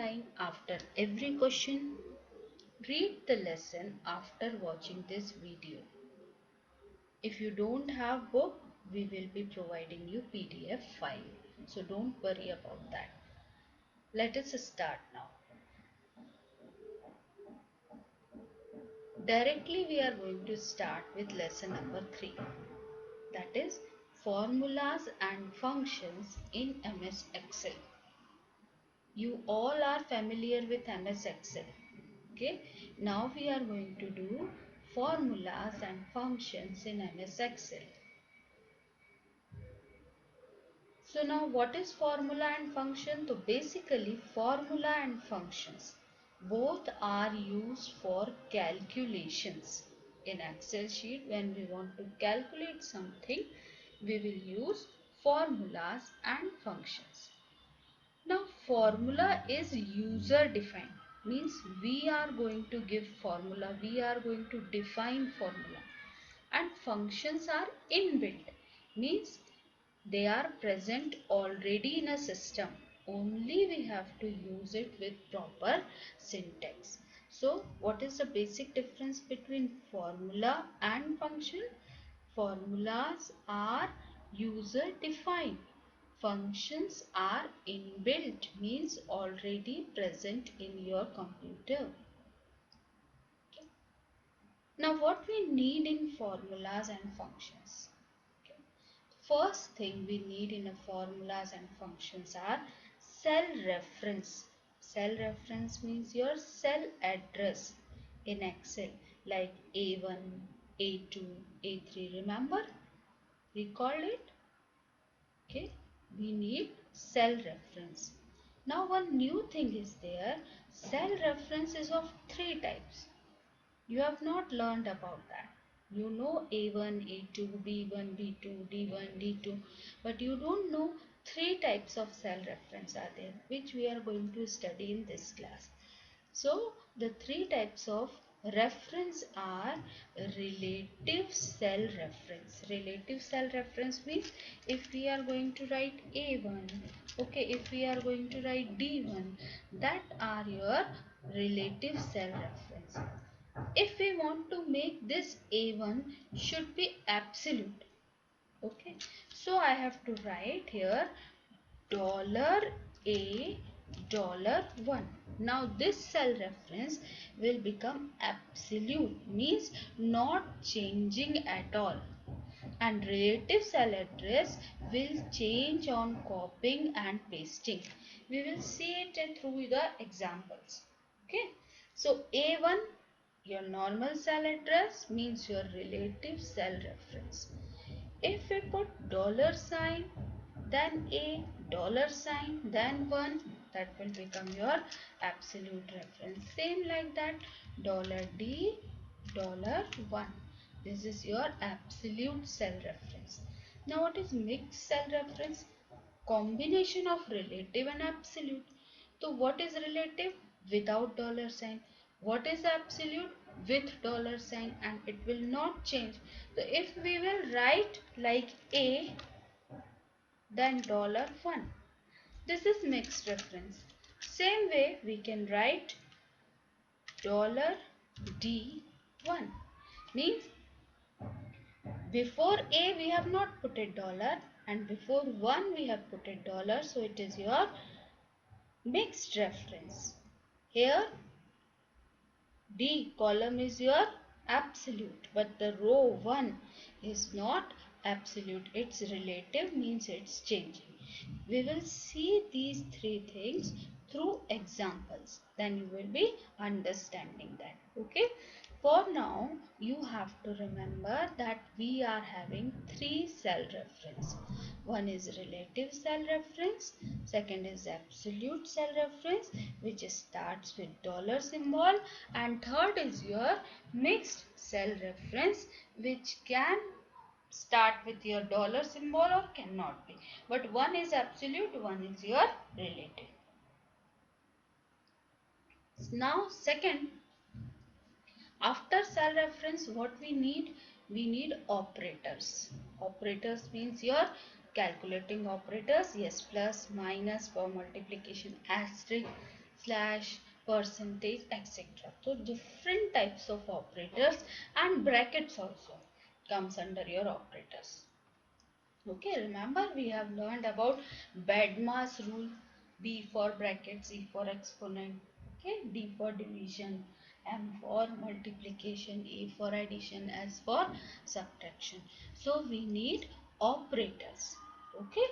line after every question. Read the lesson after watching this video. If you don't have book, we will be providing you PDF file. So don't worry about that. Let us start now. Directly we are going to start with lesson number 3. That is formulas and functions in MS Excel. You all are familiar with MS Excel. Okay. Now we are going to do formulas and functions in MS Excel. So now what is formula and function? So basically formula and functions both are used for calculations. In Excel sheet, when we want to calculate something, we will use formulas and functions. Now formula is user defined, means we are going to give formula, we are going to define formula, and functions are inbuilt, means they are present already in a system, only we have to use it with proper syntax. So what is the basic difference between formula and function? Formulas are user defined. Functions are inbuilt, means already present in your computer. Okay. Now what we need in formulas and functions? Okay. First thing we need in a formulas and functions are cell reference. Cell reference means your cell address in Excel, like A1, A2, A3. Remember? Recall it? Okay, we need cell reference. Now one new thing is there. Cell reference is of 3 types. You have not learned about that. You know A1, A2, B1, B2, D1, D2, but you don't know 3 types of cell reference are there, which we are going to study in this class. So the 3 types of reference are relative cell reference. Relative cell reference means if we are going to write A1, okay, if we are going to write D1, that are your relative cell reference. If we want to make this A1 should be absolute, okay, so I have to write here $A$1. Now this cell reference will become absolute, means not changing at all, and relative cell address will change on copying and pasting. We will see it through the examples. Okay, so A1, your normal cell address, means your relative cell reference. If we put $sign, then A, $sign, then 1, that will become your absolute reference. Same like that, $D, $1. This is your absolute cell reference. Now what is mixed cell reference? Combination of relative and absolute. So what is relative? Without $sign. What is absolute? With $sign, and it will not change. So if we will write like A, then $1. This is mixed reference. Same way we can write $D1, means before A we have not put a dollar, and before 1 we have put a dollar, so it is your mixed reference. Here D column is your absolute, but the row 1 is not absolute, it's relative, means it's changing. We will see these 3 things through examples, then you will be understanding that. Okay, for now you have to remember that we are having 3 cell reference. One is relative cell reference, second is absolute cell reference, which starts with dollar symbol, and third is your mixed cell reference, which can start with your dollar symbol or cannot be, but one is absolute, one is your relative. Now second, after cell reference, what we need? We need operators. Operators means your calculating operators. Yes, plus, minus, for multiplication, asterisk, slash, percentage, etc. So different types of operators and brackets also comes under your operators. Okay, remember we have learned about Bedmar's rule. B for brackets, E for exponent, okay, D for division, M for multiplication, A for addition, S for subtraction. So we need operators. Okay,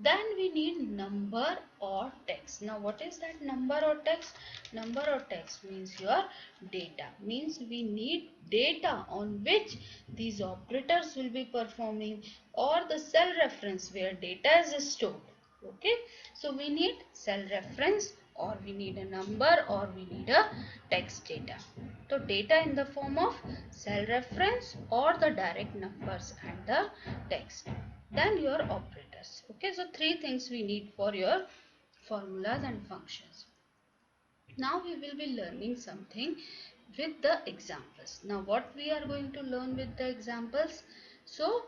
then we need number or text. Now what is that number or text? Number or text means your data, means we need data on which these operators will be performing, or the cell reference where data is stored. Okay, so we need cell reference, or we need a number, or we need a text data. So data in the form of cell reference or the direct numbers and the text. Then your operators. Okay, so three things we need for your formulas and functions. Now we will be learning something with the examples. Now what we are going to learn with the examples? So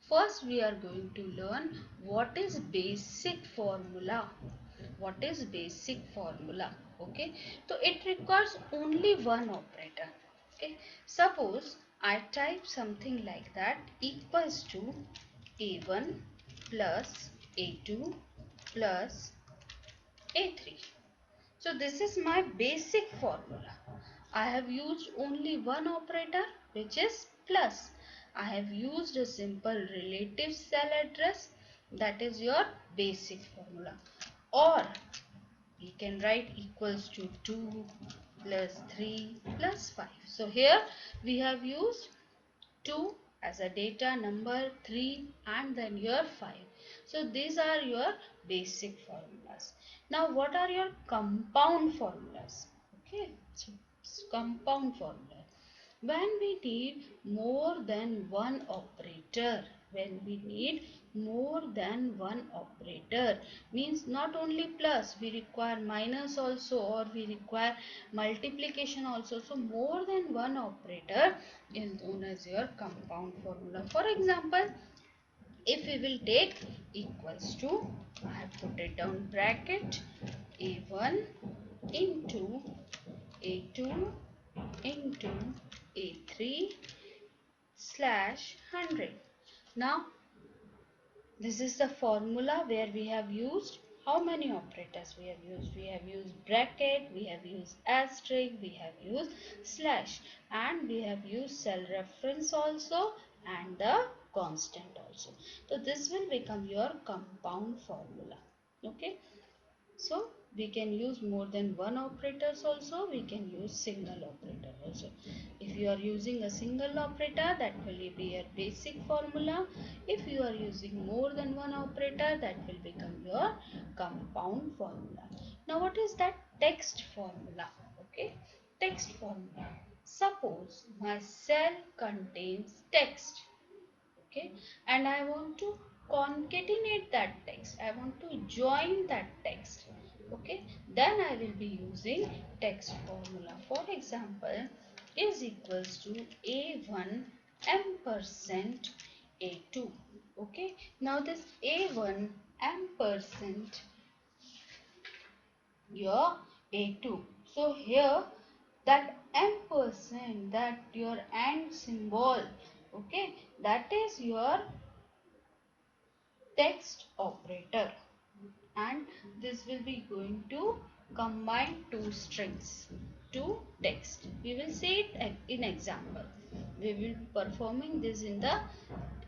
first we are going to learn what is basic formula. What is basic formula? Okay, so it requires only one operator. Okay, suppose I type something like that, equals to A1 plus A2 plus A3. So this is my basic formula. I have used only one operator, which is plus. I have used a simple relative cell address, that is your basic formula. Or we can write equals to 2 plus 3 plus 5. So here we have used 2 as a data number, 3 and then your 5. So these are your basic formulas. Now what are your compound formulas? Okay, so compound formula. When we need more than one operator, when we need more than one operator, means not only plus, we require minus also, or we require multiplication also. So more than one operator is known as your compound formula. For example, if we will take equals to, I have put it down bracket, A1 into A2 into A3 slash 100. Now this is the formula where we have used how many operators we have used? We have used bracket, we have used asterisk, we have used slash, and we have used cell reference also and the constant also. So this will become your compound formula. Okay. So we can use more than one operators also, we can use single operator also. If you are using a single operator, that will be your basic formula. If you are using more than one operator, that will become your compound formula. Now what is that text formula? Okay, text formula. Suppose my cell contains text, okay, and I want to concatenate that text, I want to join that text, okay, then I will be using text formula. For example, is equals to A1 m% A2. Okay, now this A1 m% your A2. So here that m%, that your and symbol, okay, that is your text operator, and this will be going to combine two strings to text. We will see it in example. We will be performing this in the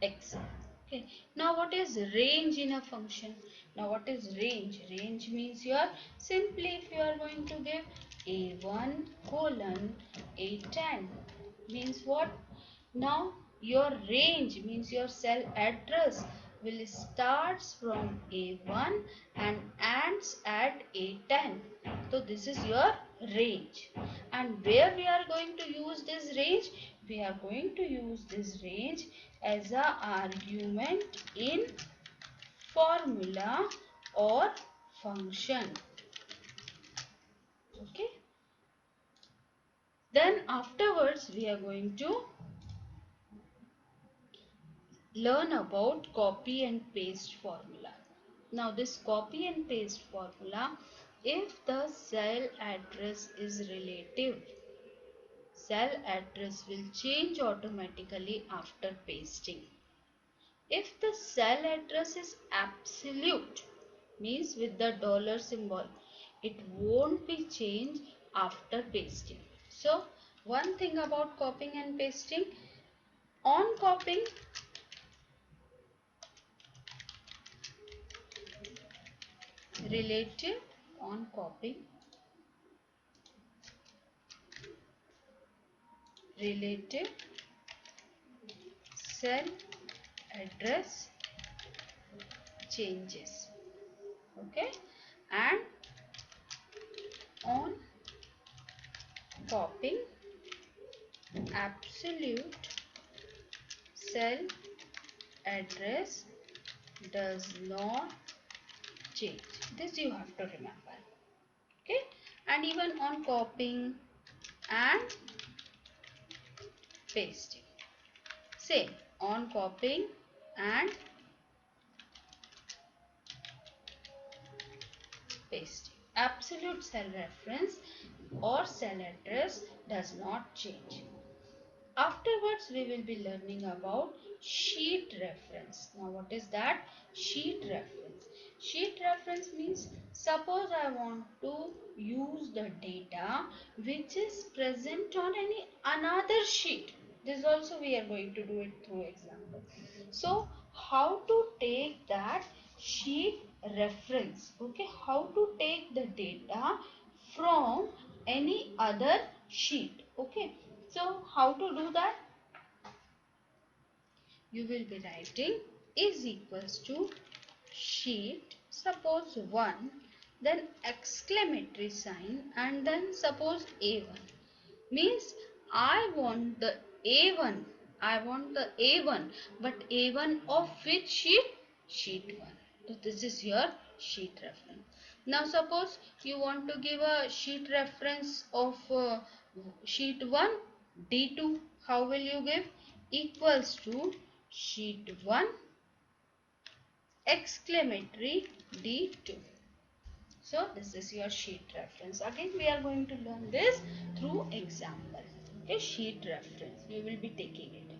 Excel. Okay. Now what is range in a function? Now what is range? Range means your, simply if you are going to give A1 colon A10 means what? Now your range means your cell address will starts from A1 and ends at A10. So this is your range. And where we are going to use this range? We are going to use this range as a argument in formula or function. Okay. Then afterwards we are going to learn about copy and paste formula. Now this copy and paste formula, if the cell address is relative, cell address will change automatically after pasting. If the cell address is absolute, means with the dollar symbol, it won't be changed after pasting. So one thing about copying and pasting, on copying, relative, on copying, relative cell address changes, okay, and on copying, absolute cell address does not change. This you have to remember, okay. And even on copying and pasting, same, on copying and pasting, absolute cell reference or cell address does not change. Afterwards, we will be learning about sheet reference. Now, what is that? Sheet reference. Sheet reference means, suppose I want to use the data which is present on any another sheet. This also we are going to do it through example. So, how to take that sheet reference? Okay, how to take the data from any other sheet? Okay, so how to do that? You will be writing is equals to sheet, suppose 1, then exclamatory sign, and then suppose A1. Means I want the A1. I want the A1. But A1 of which sheet? Sheet 1. So this is your sheet reference. Now suppose you want to give a sheet reference of sheet 1 D2. How will you give? Equals to sheet 1 exclamatory D2. So this is your sheet reference. Again we are going to learn this through example. Okay, sheet reference. We will be taking it.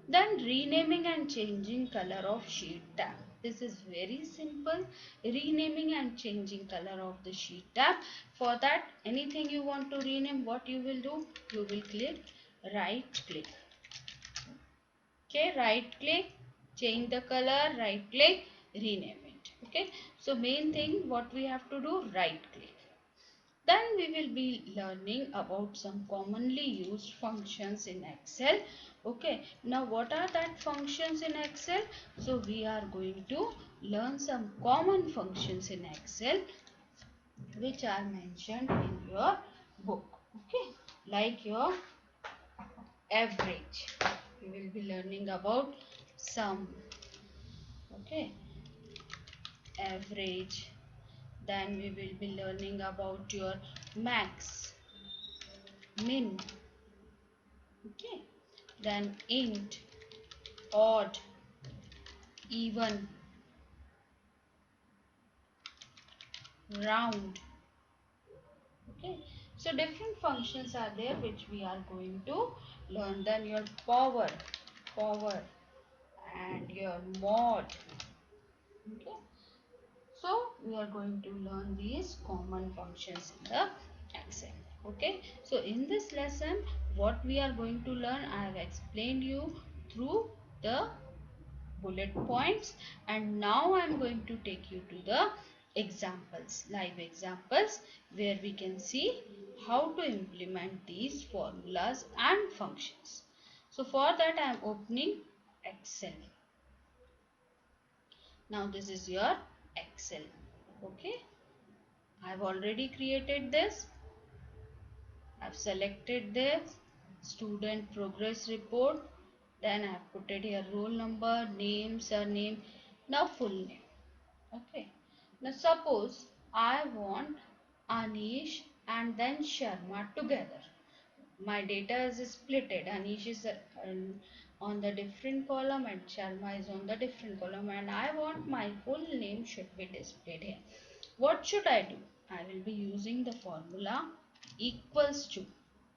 Then renaming and changing color of sheet tab. This is very simple. Renaming and changing color of the sheet tab. For that, anything you want to rename, what you will do? You will click right click. Okay, right click, change the color, right click, rename it. Okay, so main thing what we have to do, right click. Then we will be learning about some commonly used functions in Excel. Okay, now what are that functions in Excel? So we are going to learn some common functions in Excel which are mentioned in your book. Okay, like your average. We will be learning about sum. Okay, average. Then we will be learning about your max, min. Okay, then int, odd, even, round. Okay, so different functions are there which we are going to learn. Then your power and your mod. Okay, so we are going to learn these common functions in the Excel. Okay, so in this lesson what we are going to learn, I have explained you through the bullet points, and now I am going to take you to the examples, live examples, where we can see how to implement these formulas and functions. So for that I am opening Excel. Now this is your Excel. Okay, I have already created this. I have selected this student progress report. Then I have put it here roll number, name, surname, now full name. Okay. Now suppose I want Anish and then Sharma together. My data is splitted. Anish is on the different column and Sharma is on the different column, and I want my full name should be displayed here. What should I do? I will be using the formula equals to.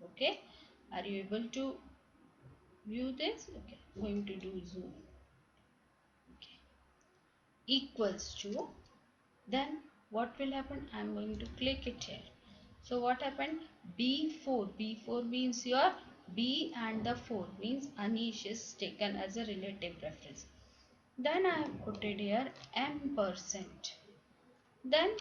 Okay, are you able to view this? Okay, I'm going to do zoom. Okay, equals to, then what will happen? I am going to click it here. So what happened? B4 means your B and the 4 means Anish is taken as a relative reference. Then I have put it here M%. Then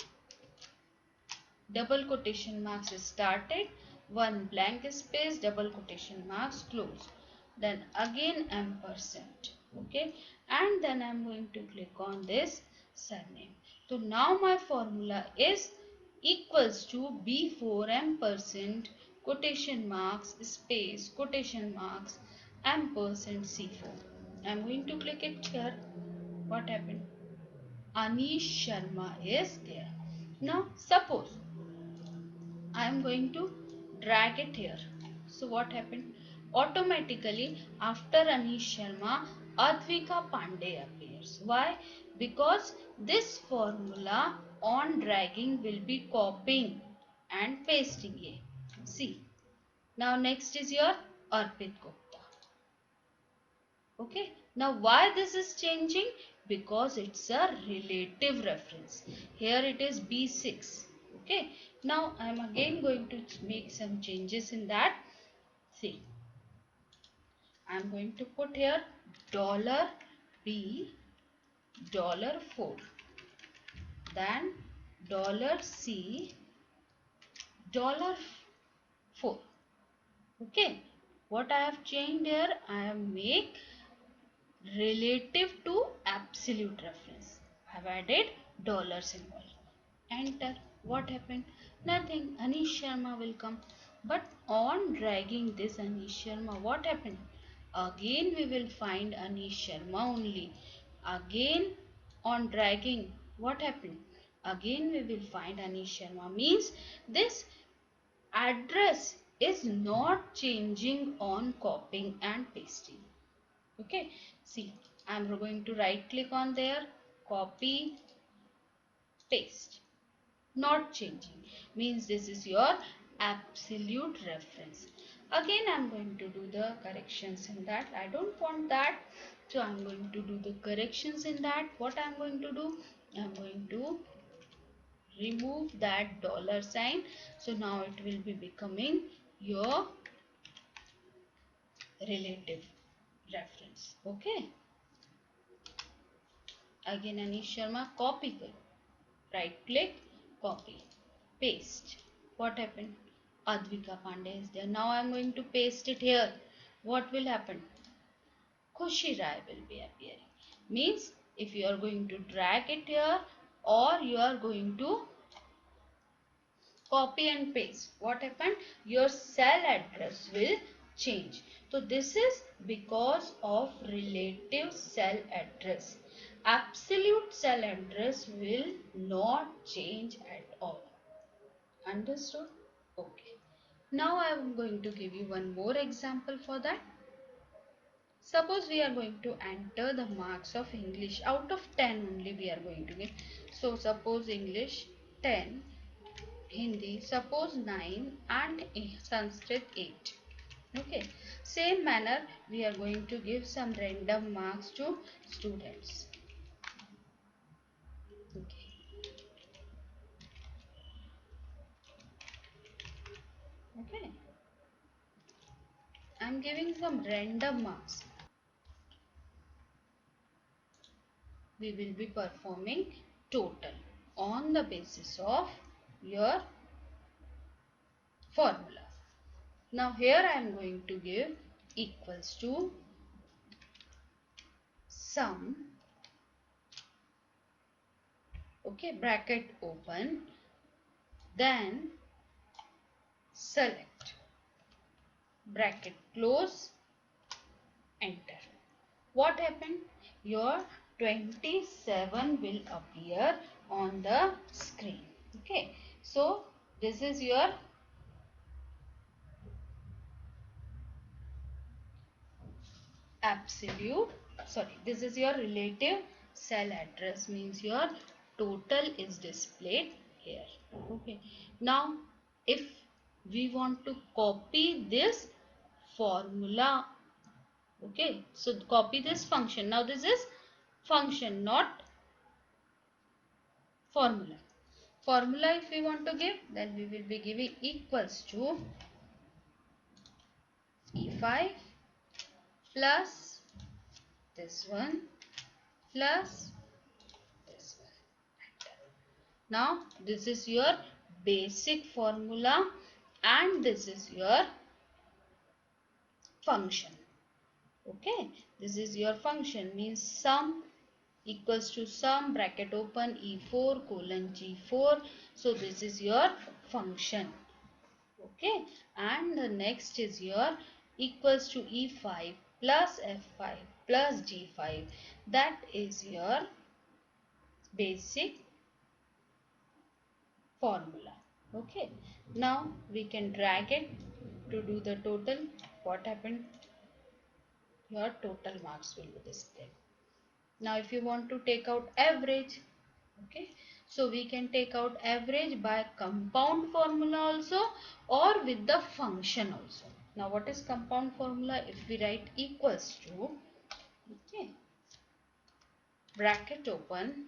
double quotation marks is started, one blank space, double quotation marks close, then again ampersand. Okay, and then I'm going to click on this surname. So now my formula is equals to B4 ampersand quotation marks space quotation marks ampersand C4. I'm going to click it here. What happened? Anish Sharma is there. Now suppose I am going to drag it here. So what happened? Automatically after Anish Sharma, Advika Pandey appears. Why? Because this formula on dragging will be copying and pasting it. See. Now next is your Arpit Gupta. Okay, now why this is changing? Because it's a relative reference. Here it is B6. Okay, now I am again going to make some changes in that. See, I am going to put here $B $4, then $C $4. Okay, what I have changed here, I have made relative to absolute reference. I have added dollar symbol. Enter. What happened? Nothing. Anish Sharma will come. But on dragging this Anish Sharma, what happened? Again we will find Anish Sharma only. Again on dragging, what happened? Again we will find Anish Sharma. Means this address is not changing on copying and pasting. Okay, see, I'm going to right click on there, copy, paste, not changing, means this is your absolute reference. Again I'm going to do the corrections in that. I don't want that, so I'm going to do the corrections in that. What I'm going to do, I'm going to remove that dollar sign, so now it will be becoming your relative reference. Okay, again Anish Sharma, copy karo, right click, copy, paste. What happened? Advika Pandey is there. Now I am going to paste it here. What will happen? Khushi Rai will be appearing. Means if you are going to drag it here or you are going to copy and paste, what happened? Your cell address will change. So this is because of relative cell address. Absolute cell address will not change at all. Understood? Okay. Now I am going to give you one more example for that. Suppose we are going to enter the marks of English. Out of 10 only we are going to give. So suppose English 10, Hindi suppose 9 and Sanskrit 8. Okay. Same manner we are going to give some random marks to students. Okay. Okay. I am giving some random marks. We will be performing total on the basis of your formula. Now here I am going to give equals to sum, okay, bracket open, then select, bracket close, enter. What happened? Your 27 will appear on the screen. Okay, so this is your absolute, sorry, this is your relative cell address, means your total is displayed here. Okay, now if we want to copy this formula, okay, so copy this function. Now this is function, not formula. Formula if we want to give, then we will be giving equals to E5 plus this one plus this one. Now this is your basic formula and this is your function. Okay, this is your function, means sum equals to sum bracket open E4 colon G4. So this is your function. Okay, and the next is your equals to E5 plus F5 plus G5. That is your basic formula. Okay, now we can drag it to do the total. What happened? Your total marks will be displayed. Now if you want to take out average, okay, so we can take out average by compound formula also or with the function also. Now what is compound formula? If we write equals to, okay, bracket open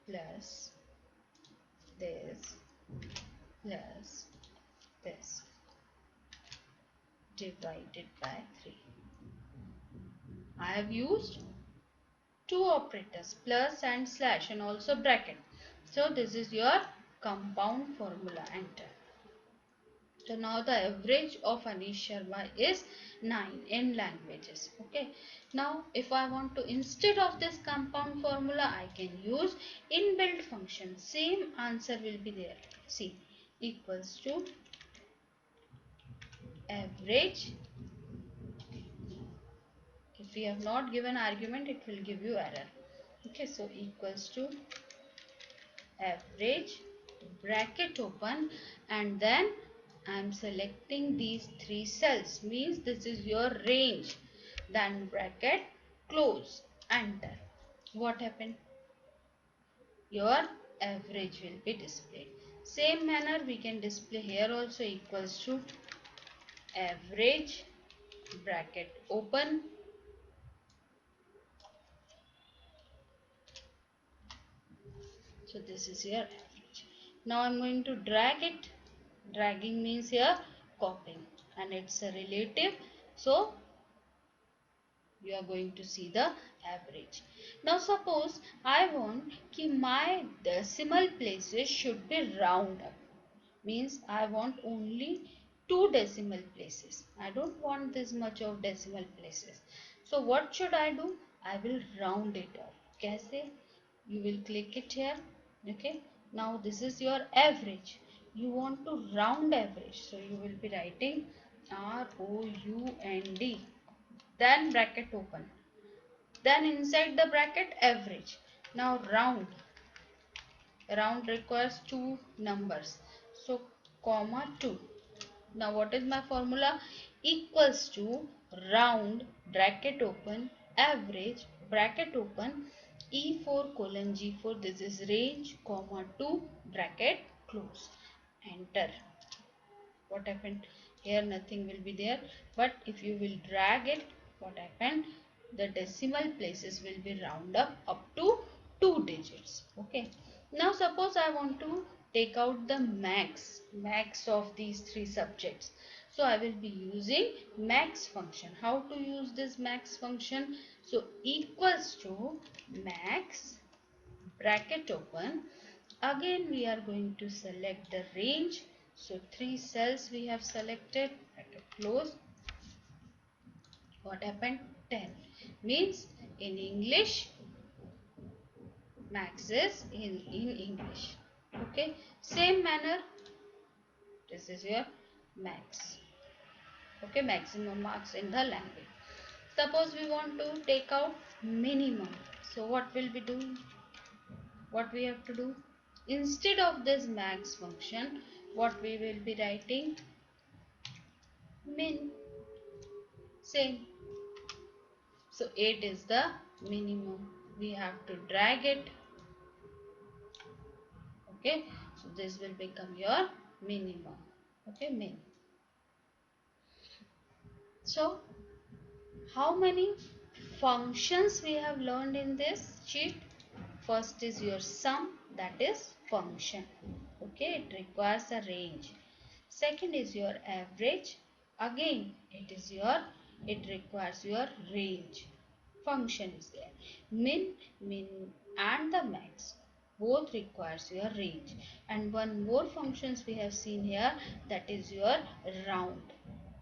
plus this plus this divided by 3. I have used two operators, plus and slash, and also bracket. So this is your compound formula. Enter. So now the average of Anish Sharma is 9 in languages. Okay. Now if I want to, instead of this compound formula, I can use inbuilt function. Same answer will be there. See, equals to average. If we have not given argument, it will give you error. Okay. So equals to average bracket open, and then I am selecting these three cells, means this is your range, then bracket close, enter. What happened? Your average will be displayed. Same manner we can display here also, equals to average bracket open, so this is your average. Now I'm going to drag it. Dragging means here copying, and it's a relative, so you are going to see the average. Now suppose I want कि my decimal places should be round up, means I want only two decimal places. I don't want this much of decimal places. So what should I do? I will round it off. कैसे? You will click it here. Okay. Now this is your average. You want to round average. So you will be writing ROUND. Then bracket open. Then inside the bracket average. Now round. Round requires two numbers. So comma 2. Now what is my formula? Equals to round bracket open average bracket open E4 colon G4. This is range comma 2 bracket close. Enter. What happened? Here nothing will be there, but if you will drag it, what happened? The decimal places will be round up to 2 digits. Okay. Now suppose I want to take out the max of these three subjects. So I will be using max function. How to use this max function? So equals to max bracket open. Again we are going to select the range. So three cells we have selected, bracket close. What happened? 10 means in English, max is in English. Okay, same manner, this is your max. Okay, maximum marks in the language. Suppose we want to take out minimum. So what will we do? What we have to do? Instead of this max function, what we will be writing? Min. Same. So 8 is the minimum. We have to drag it. Okay. So this will become your minimum. Okay, min. So how many functions we have learned in this sheet? First is your sum, that is function. Okay, it requires a range. Second is your average. Again, it requires your range. Function is there. Min and the max both requires your range. And one more functions we have seen here, that is your round.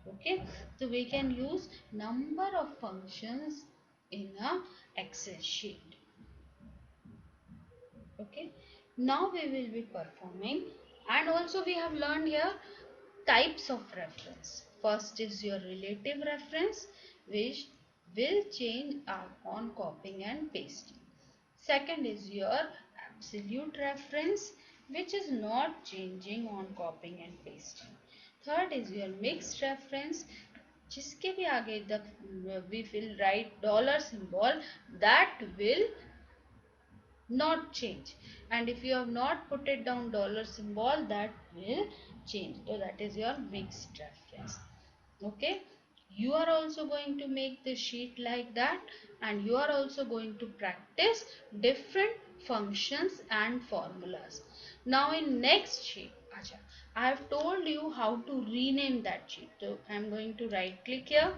Okay, so we can use number of functions in a Excel sheet. Okay, now we will be performing, and also we have learned here types of reference. First is your relative reference, which will change on copying and pasting. Second is your absolute reference, which is not changing on copying and pasting. Third is your mixed reference, जिसके भी आगे the we will write dollar symbol, that will not change, and if you have not put it down dollar symbol, that will change. So that is your mixed reference. Okay, you are also going to make the sheet like that, and you are also going to practice different functions and formulas. Now in next sheet, I have told you how to rename that sheet. So I am going to right click here.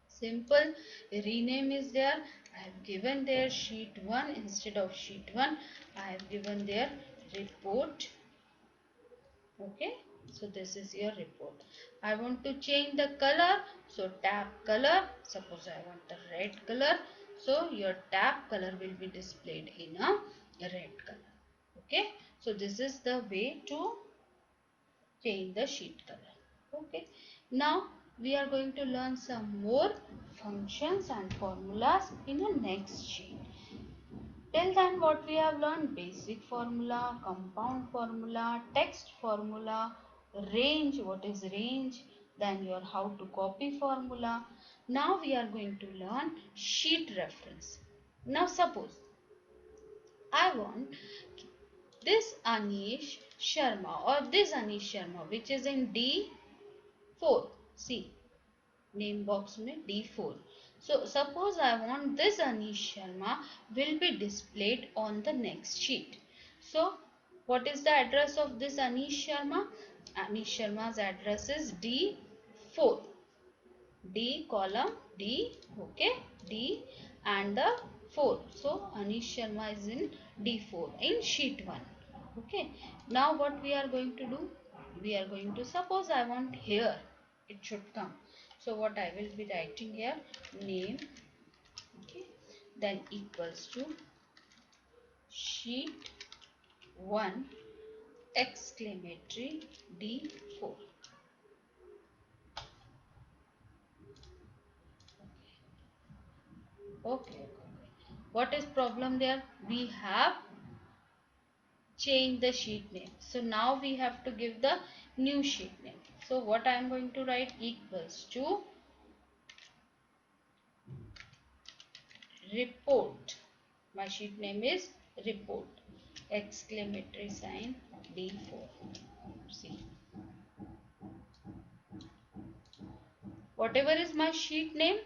Simple rename is there. I have given there sheet 1 instead of sheet 1. I have given there report. Okay, so this is your report. I want to change the color, so tab color. Suppose I want the red color, so your tab color will be displayed in a red color. Okay, so this is the way to change the sheet color. Okay, now we are going to learn some more functions and formulas in the next sheet. Till then, what we have learned: basic formula, compound formula, text formula, range, what is range, then your how to copy formula. Now we are going to learn sheet reference. Now suppose I want this Anish Sharma or this Anish Sharma, which is in D4. See, name box में D4. So suppose I want this Anish Sharma will be displayed on the next sheet. So what is the address of this Anish Sharma? Anish Sharma's address is D4. D column D, okay, D and the 4. So Anish Sharma is in D4 in sheet 1. Okay. Now what we are going to do? We are going to, suppose I want here, it should come. So what I will be writing here, name, okay, then equals to sheet 1 exclamatory D4. Okay. What is problem there? We have change the sheet name. So now we have to give the new sheet name. So what I am going to write, equals to report. My sheet name is report. Exclamatory sign D4. See. Whatever is my sheet name,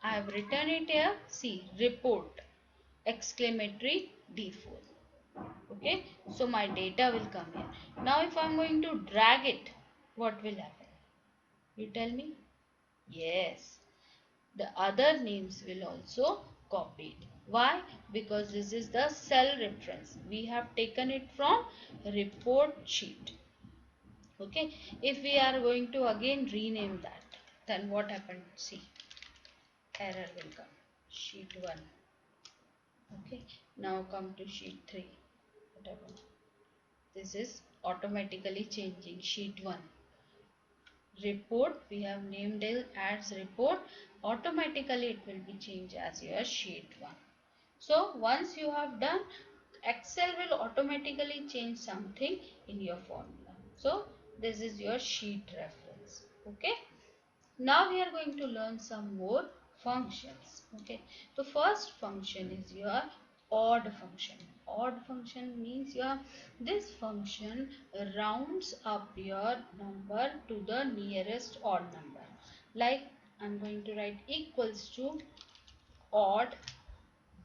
I have written it here. See, report. Exclamatory D4. Okay. So my data will come here. Now if I am going to drag it, what will happen? You tell me. Yes, the other names will also copy it. Why? Because this is the cell reference. We have taken it from report sheet. Okay. If we are going to again rename that, then what happened? See, error will come. Sheet 1. Okay. Now come to sheet 3. What happened? This is automatically changing sheet 1. Report, we have named it as report, automatically it will be changed as your sheet 1. So once you have done, Excel will automatically change something in your formula. So this is your sheet reference. Okay. Now we are going to learn some more functions. Okay, the first function is your odd function. Odd function means your this function rounds up your number to the nearest odd number. Like I'm going to write equals to odd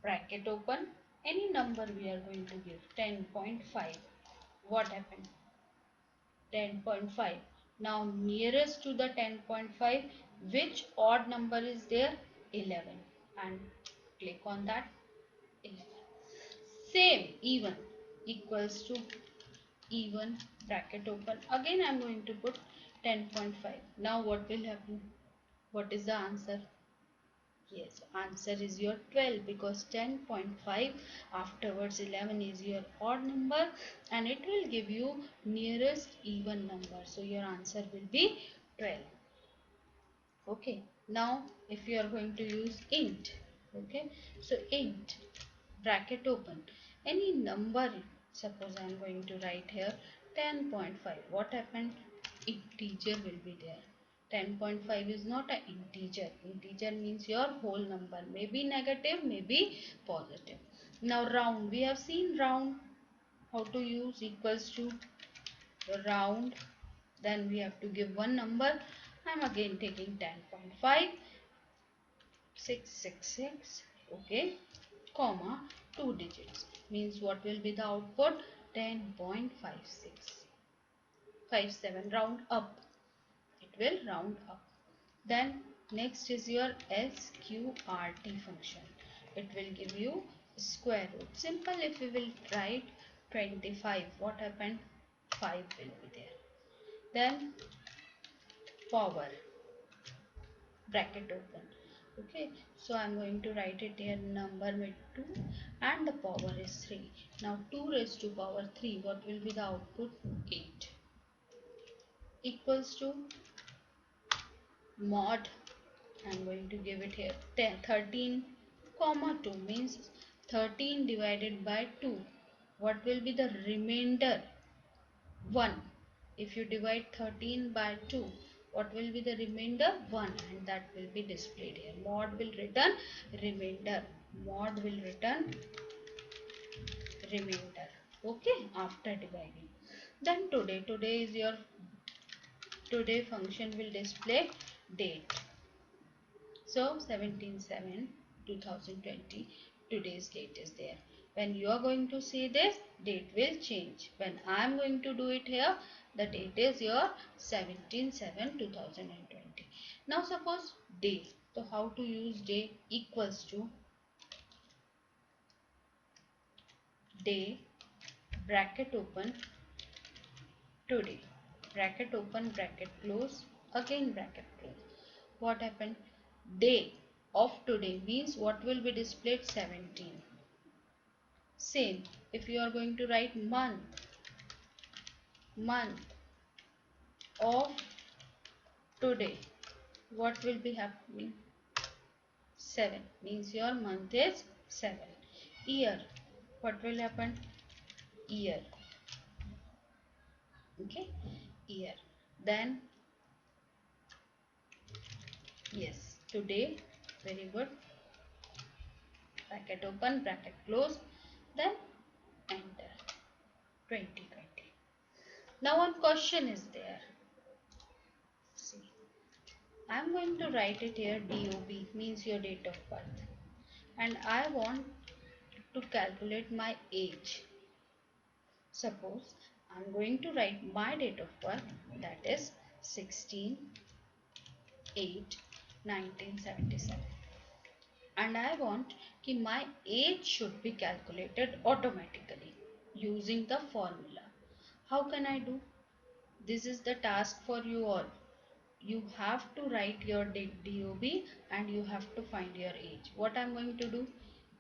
bracket open any number we are going to give 10.5. What happened? 10.5. Now nearest to the 10.5, which odd number is there? 11. And click on that. 11. Same even equals to even bracket open. Again I am going to put 10.5. Now what will happen? What is the answer? Yes, answer is your 12 because 10.5 afterwards 11 is your odd number and it will give you nearest even number. So your answer will be 12. Okay, now if you are going to use int, okay, so int bracket open any number, suppose I am going to write here 10.5. What happened? Integer will be there. 10.5 is not an integer. Integer means your whole number, maybe negative, maybe positive. Now round, we have seen round, how to use equals to round, then we have to give one number. I am again taking 10.5 666, okay, comma 2 digits means what will be the output? 10.5657. Round up, it will round up. Then next is your sqrt function. It will give you square root. Simple. If we will write 25, what happened? 5 will be there. Then power bracket open. Okay, so I'm going to write it here number with 2 and the power is 3. Now 2 raised to power 3, what will be the output? 8 equals to mod, I'm going to give it here 10, 13 comma 2 means 13 divided by 2. What will be the remainder? 1. If you divide 13 by 2, what will be the remainder? 1, and that will be displayed here. Mod will return remainder. Mod will return remainder. Okay, after dividing. Then today is your today function will display date. So 17/7/2020 today's date is there. When you are going to see this, date will change. When I am going to do it here, the date is your 17/7/2020. Now suppose day. So how to use day? Equals to day bracket open today bracket open bracket close again bracket close. What happened? Day of today means what will be displayed? 17. Same if you are going to write month of today, what will be happening? 7 means your month is 7. Year, what will happen? Year. Okay, year. Then yes, today, very good, bracket open bracket close, then enter 2020. Now one question is there. See, I'm going to write it here DOB means your date of birth, and I want to calculate my age. Suppose I'm going to write my date of birth, that is 16/8/1977, and I want that my age should be calculated automatically using the formula. How can I do? This is the task for you all. You have to write your DOB and you have to find your age. What I'm going to do?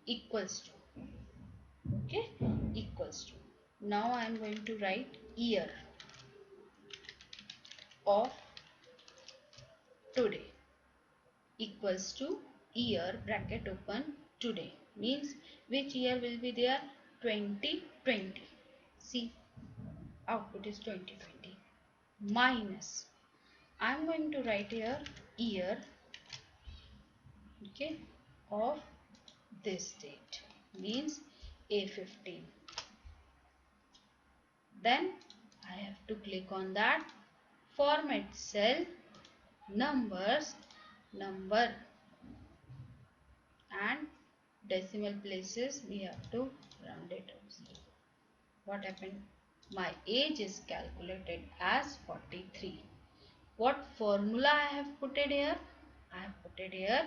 Equals to. Okay, equals to. Now I am going to write year of today equals to year bracket open today means which year will be there? 2020. See, output is 2020 minus, I am going to write here year, okay, of this date, means A15. Then I have to click on that format cell, numbers, number, and decimal places we have to round it up. What happened? My age is calculated as 43. What formula I have put it here? I have put it here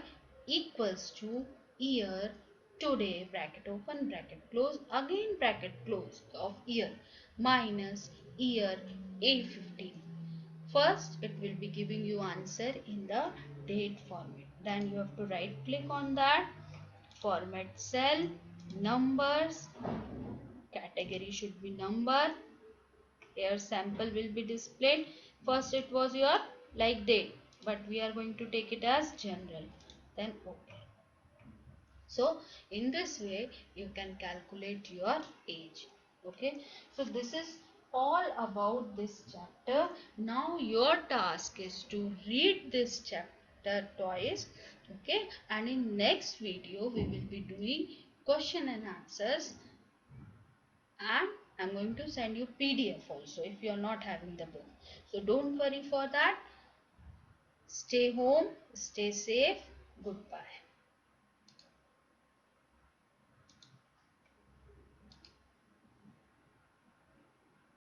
equals to year today, bracket open, bracket close, again bracket close of year, minus year A15. First it will be giving you answer in the date format. Then you have to right click on that, format cell, numbers, category should be number, here sample will be displayed. First it was your like date, but we are going to take it as general, then okay. So in this way you can calculate your age. Okay, so this is all about this chapter. Now your task is to read this chapter twice. Okay, and in next video we will be doing question and answers, and I'm going to send you PDF also if you are not having the book. So don't worry for that. Stay home, stay safe. Goodbye.